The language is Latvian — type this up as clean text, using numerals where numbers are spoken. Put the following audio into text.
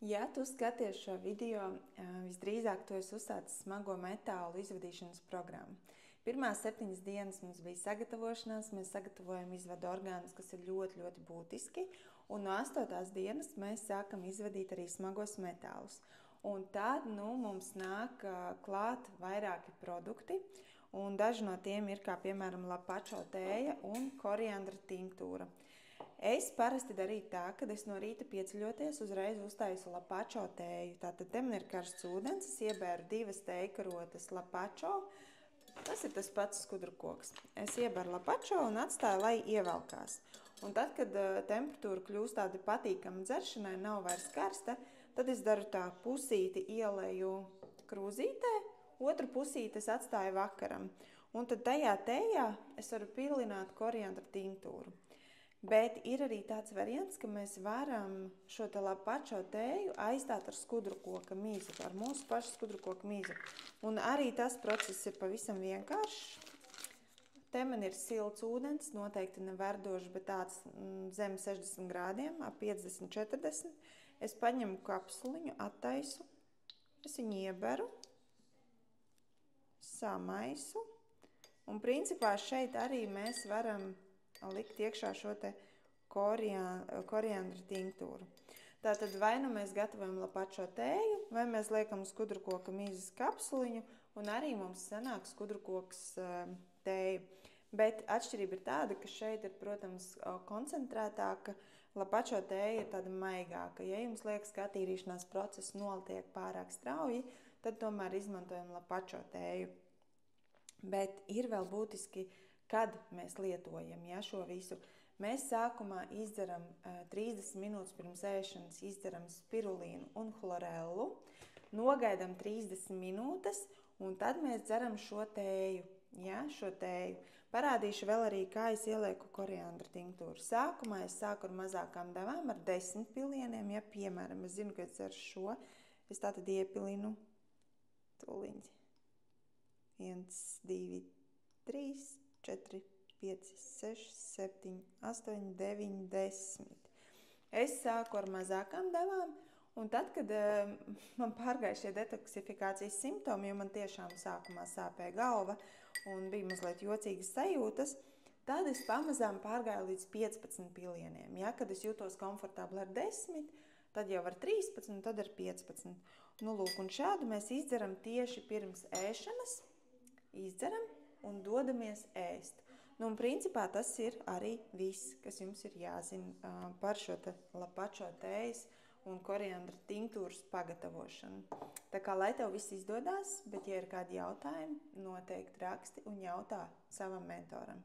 Ja tu skaties šo video, visdrīzāk tu esi uzsācis smago metālu izvadīšanas programmu. Pirmās 7 dienas mums bija sagatavošanās, mēs sagatavojam izvadu orgānus, kas ir ļoti būtiski, un no 8. dienas mēs sākam izvadīt arī smagos metālus. Un tad mums nāk klāt vairāki produkti, un daži no tiem ir kā piemēram lapačo tēja un koriandra tinktūra. Es parasti darīju tā, ka es no rīta pieceļoties uzreiz uztaisu lapačo tēju. Tātad te man ir karsts ūdens, es iebēru 2 tējkarotes lapačo. Tas ir tas pats skudrukoks. Es iebēru lapačo un atstāju, lai ievelkās. Un tad, kad temperatūra kļūst tāda patīkama dzeršanai, nav vairs karsta, tad es daru tā pusīti ieleju krūzītē, otru pusīti es atstāju vakaram. Un tad tajā tējā es varu pilināt koriandra tinktūru. Bet ir arī tāds variants, ka mēs varam šo lapačo tēju aizstāt ar skudrukoka mīzu, ar mūsu pašu skudrukoka mīzu. Un arī tas process ir pavisam vienkāršs. Te man ir silts ūdens, noteikti ne verdošs, bet tāds zem 60 grādiem, ap 50-40. Es paņemu kapsuliņu, attaisu, es viņu ieberu, samaisu. Un principā šeit arī mēs varam likt iekšā šo te koriandra tinktūru. Tātad vai nu mēs gatavojam lapačo tēju, vai mēs liekam skudrukoka mīzes kapsuliņu, un arī mums sanāk skudrukoks tēju. Bet atšķirība ir tāda, ka šeit ir, protams, koncentrētāka, lapačo tēja ir tāda maigāka. Ja jums liekas, ka attīrīšanās process noltiek pārāk strauji, tad tomēr izmantojam lapačo tēju. Bet ir vēl būtiski, kad mēs lietojam šo visu. Mēs sākumā izdzeram 30 minūtes pirms ēšanas, izdzeram spirulīnu un chlorellu, nogaidam 30 minūtes un tad mēs dzeram šo tēju. Šo tēju. Parādīšu vēl arī, kā es ielieku koriandra tinktūru. Sākumā es sāku ar mazākām devām, ar 10 pilieniem. Piemēram, es zinu, ka es dzeru šo. Es tātad iepilinu tūliņ. 1, 2, 3, 4, 5, 6, 7, 8, 9, 10. Es sāku ar mazākām devām, un tad, kad man pārgāja šie detoksifikācijas simptomi, jo man tiešām sākumā sāpēja galva un bija mazliet jocīgas sajūtas, tad es pamazām pārgāju līdz 15 pilieniem. Kad es jūtos komfortabli ar 10, tad jau ar 13, un tad ar 15. Un šādu mēs izdzeram tieši pirms ēšanas, izdzeram un dodamies ēst. Un principā tas ir arī viss, kas jums ir jāzina par šo lapačo tējas un koriandra tinktūras pagatavošanu. Tā kā lai tev viss izdodās, bet ja ir kādi jautājumi, noteikti raksti un jautā savam mentoram.